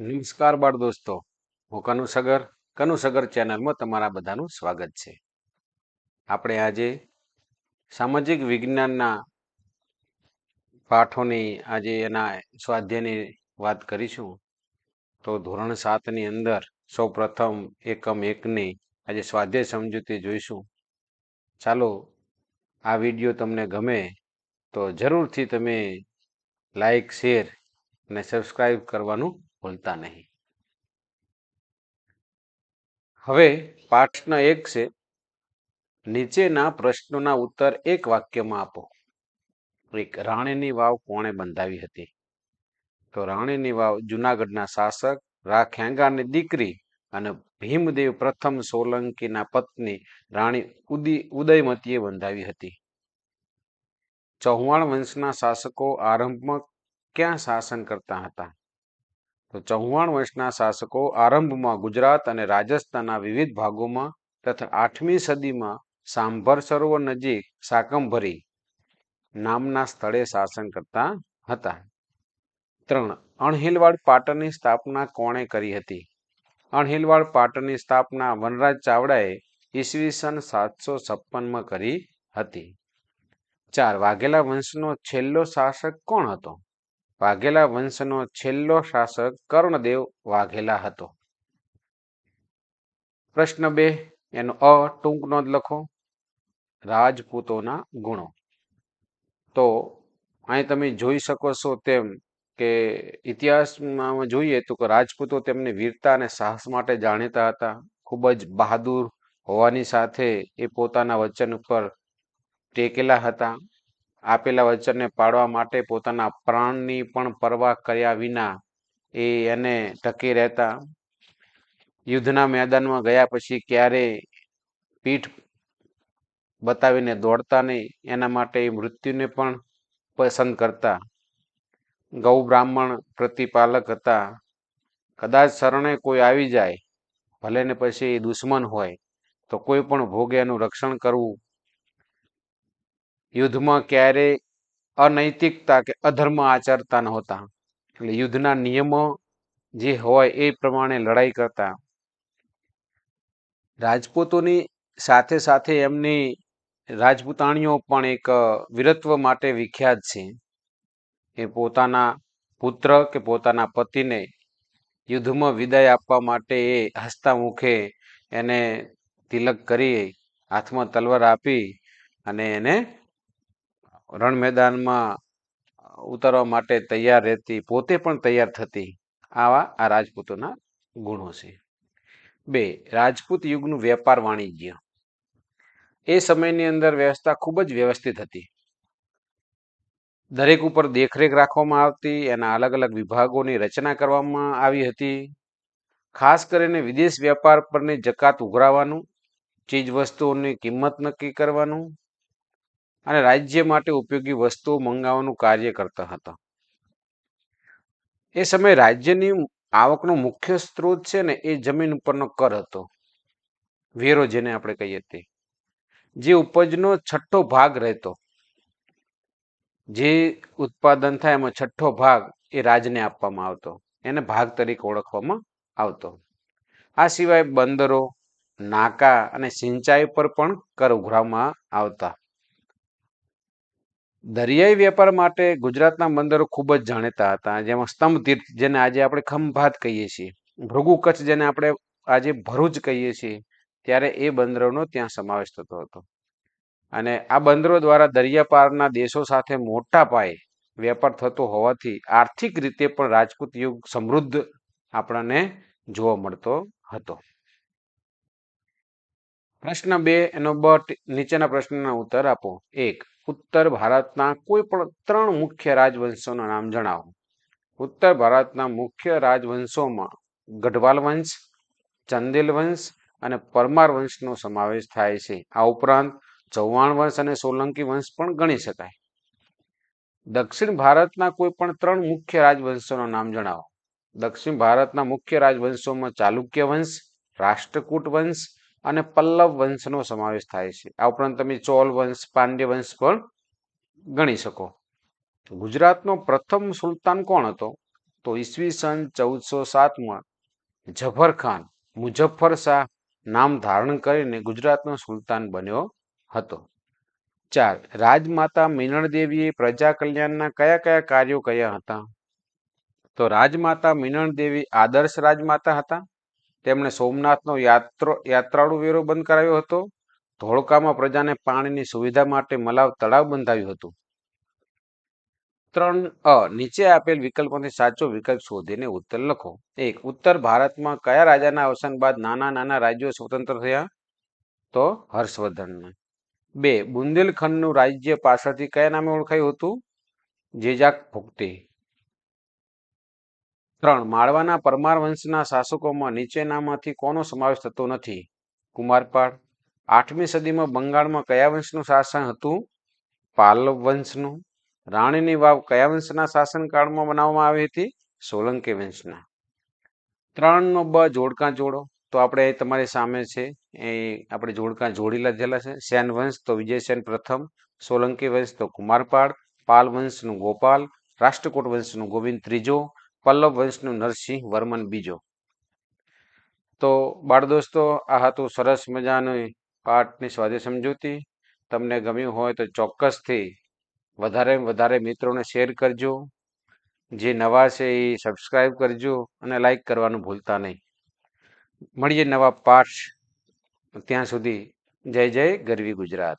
નમસ્કાર બાળ દોસ્તો, હું કનુસગર ચેનલમાં તમારા બધાનું સ્વાગત છે. આપણે આજે સામાજિક વિજ્ઞાનના પાઠોની આજે એના સ્વાધ્યાયની વાત કરીશું. તો ધોરણ 7ની અંદર સૌ પ્રથમ એકમ 1ની આજે સ્વાધ્યાય સમજૂતી જોઈશું. ચાલો, આ વિડીયો તમને ગમે તો જરૂરથી તમે લાઈક, શેર અને સબસ્ક્રાઈબ કરવાનું ભૂલતા નહીં. હવે પાઠનો 1 છે. નીચેના પ્રશ્નોના ઉત્તર એક વાક્યમાં આપો. એક, રાણીની વાવ કોણે બંધાવી હતી? તો રાણીની વાવ જુનાગઢના શાસક રાખેંગાની દીકરી અને ભીમદેવ પ્રથમ સોલંકીના પત્ની રાણી ઉદયમતીએ બંધાવી હતી. ચૌહાણ વંશના શાસકો આરંભમાં ક્યાં શાસન કરતા હતા? તો ચૌહાણ વંશના શાસકો આરંભમાં ગુજરાત અને રાજસ્થાનના વિવિધ ભાગોમાં તથા 8મી સદીમાં સાંભર સરોવર નજીક શાકંભરી નામના સ્થળે શાસન કરતા હતા. 3, અણહિલવાડ પાટણની સ્થાપના કોણે કરી હતી? અણહિલવાડ પાટણની સ્થાપના વનરાજ ચાવડાએ ઈસવીસન 756માં કરી હતી. 4, વાઘેલા વંશનો છેલ્લો શાસક કોણ હતો? વાઘેલા વંશનો છેલ્લો શાસક કર્ણદેવ વાઘેલા હતો. પ્રશ્ન 2, એનો ટૂંક નોંધ લખો. રાજપૂતોના ગુણો. તો અહીં તમે જોઈ શકો છો તેમ કે ઇતિહાસમાં જોઈએ તો રાજપૂતો તેમની વીરતા અને સાહસ માટે જાણીતા હતા. ખૂબ જ બહાદુર હોવાની સાથે એ પોતાના વચન ઉપર ટેકેલા હતા. આપેલા વચનને પાળવા માટે પોતાના પ્રાણની પણ પરવા કર્યા વિના એને ટકી રહેતા. યુદ્ધના મેદાનમાં ગયા પછી ક્યારેય પીઠ બતાવીને દોડતા નહીં, એના માટે મૃત્યુને પણ પસંદ કરતા. ગૌ બ્રાહ્મણ પ્રતિપાલક હતા. કદાચ શરણે કોઈ આવી જાય, ભલે ને પછી દુશ્મન હોય, તો કોઈ પણ ભોગે એનું રક્ષણ કરવું. યુદ્ધમાં ક્યારેય અનૈતિકતા કે અધર્મ આચરતા નહોતા. એટલે યુદ્ધના નિયમો જે હોય એ પ્રમાણે લડાઈ કરતા. રાજપૂતોની સાથે સાથે એમની રાજપૂતાણીઓ પણ એક વીરત્વ માટે વિખ્યાત છે. એ પોતાના પુત્ર કે પોતાના પતિને યુદ્ધમાં વિદાય આપવા માટે એ હસતા મુખે એને તિલક કરી, હાથમાં તલવાર આપી અને એને રણ મેદાનમાં ઉતરવા માટે તૈયાર રહેતી, પોતે પણ તૈયાર થતી. આવા આ રાજપૂતોના ગુણો છે. 2, રાજપૂત યુગનું વેપાર વાણિજ્ય. એ સમયની અંદર વ્યવસ્થા ખૂબ જ વ્યવસ્થિત હતી. દરેક ઉપર દેખરેખ રાખવામાં આવતી. એના અલગ અલગ વિભાગોની રચના કરવામાં આવી હતી. ખાસ કરીને વિદેશ વેપાર પરની જકાત ઉઘરાવવાનું, ચીજ વસ્તુઓની કિંમત નક્કી કરવાનું અને રાજ્ય માટે ઉપયોગી વસ્તુઓ મંગાવવાનું કાર્ય કરતા હતા. એ સમયે રાજ્યની આવકનો મુખ્ય સ્ત્રોત છે ને એ જમીન ઉપરનો કર હતો, વેરો જેને આપણે કહીએ તે. જે ઉપજનો 6ઠ્ઠો ભાગ રહેતો, જે ઉત્પાદન થાય એમાં 6ઠ્ઠો ભાગ એ રાજને આપવામાં આવતો, એને ભાગ તરીકે ઓળખવામાં આવતો. આ સિવાય બંદરો, નાકા અને સિંચાઈ પર પણ કર ઉઘરાવવામાં આવતા. દરિયાઈ વેપાર માટે ગુજરાતના બંદરો ખૂબ જ જાણીતા હતા, જેમાં સ્તંભ તીર્થ જેને આજે આપણે ખંભાત કહીએ છીએ, ભૃગુ કચ્છ જેને આપણે આજે ભરૂચ કહીએ છીએ, ત્યારે એ બંદરોનો ત્યાં સમાવેશ થતો હતો. અને આ બંદરો દ્વારા દરિયાપારના દેશો સાથે મોટા પાયે વેપાર થતો હોવાથી આર્થિક રીતે પણ રાજપૂત યુગ સમૃદ્ધ આપણને જોવા મળતો હતો. પ્રશ્ન 2, એનો નીચેના પ્રશ્નના ઉત્તર આપો. 1, ઉત્તર ભારતના કોઈ પણ 3 મુખ્ય રાજવંશોના નામ જણાવો. ઉત્તર ભારતના મુખ્ય રાજવંશોમાં ગઢવાલ વંશ, ચંદેલ વંશ અને પરમાર વંશનો સમાવેશ થાય છે. આ ઉપરાંત ચૌહાણ વંશ અને સોલંકી વંશ પણ ગણી શકાય. દક્ષિણ ભારતના કોઈ પણ 3 મુખ્ય રાજવંશોના નામ જણાવો. દક્ષિણ ભારતના મુખ્ય રાજવંશોમાં ચાલુક્ય વંશ, રાષ્ટ્રકૂટ વંશ અને પલ્લવ વંશનો સમાવેશ થાય છે. આ ઉપરાંત તમે ચોલ વંશ, પાંડ્ય વંશ પણ ગણી શકો. ગુજરાતનો પ્રથમ સુલતાન કોણ હતો? તો ઈસવીસન 1407માં જફર ખાન મુઝફ્ફર શાહ નામ ધારણ કરીને ગુજરાતનો સુલતાન બન્યો હતો. 4. રાજમાતા મિનળ દેવીએ પ્રજા કલ્યાણના કયા કયા કાર્યો કર્યા હતા? તો રાજમાતા મિનળ દેવી આદર્શ રાજમાતા હતા. તેમણે સોમનાથનો યાત્રાળુ વેરો બંધ કરાવ્યો હતો. ધોળકામાં પ્રજાને પાણીની સુવિધા માટે મલાવ તળાવ બંધાવ્યું હતું. 3. નીચે આપેલ વિકલ્પોથી સાચો વિકલ્પ શોધીને ઉત્તર લખો. 1. ઉત્તર ભારતમાં કયા રાજાના અવસાન બાદ નાના નાના રાજ્યો સ્વતંત્ર થયા? તો હર્ષવર્ધનના. 2. બુંદેલખંડનું રાજ્ય પાછળથી કયા નામે ઓળખાયું હતું? જેજાક ભોગતે. 3. માળવાના પરમાર વંશના શાસકોમાં નીચેનામાંથી કોનો સમાવેશ થતો નથી? કુમારપાળ. 8મી સદીમાં બંગાળમાં કયા વંશનું શાસન હતું? પાલ્લવ વંશનું. રાણીની વાવ કયા વંશના શાસનકાળમાં બનાવવામાં આવી હતી? સોલંકી વંશના. 3 બ જોડકા જોડો. તો આપણે તમારી સામે છે એ આપણે જોડકા જોડી લીધેલા છે. સેન વંશ તો વિજયસેન પ્રથમ, સોલંકી વંશ તો કુમારપાળ, પાલ વંશનું ગોપાલ, રાષ્ટ્રકૂટ વંશનું ગોવિંદ ત્રીજો, પલ્લવ વંશનું નરસિંહ વર્મન બીજો. તો બાળ દોસ્તો, આ હતું સરસ મજાની પાઠની સ્વાધ્યાય સમજૂતી. તમને ગમ્યું હોય તો ચોક્કસથી વધારે મિત્રોને શેર કરજો. જે નવા છે એ સબસ્ક્રાઈબ કરજો અને લાઈક કરવાનું ભૂલતા નહીં. મળીએ નવા પાઠ. ત્યાં સુધી જય જય ગરવી ગુજરાત.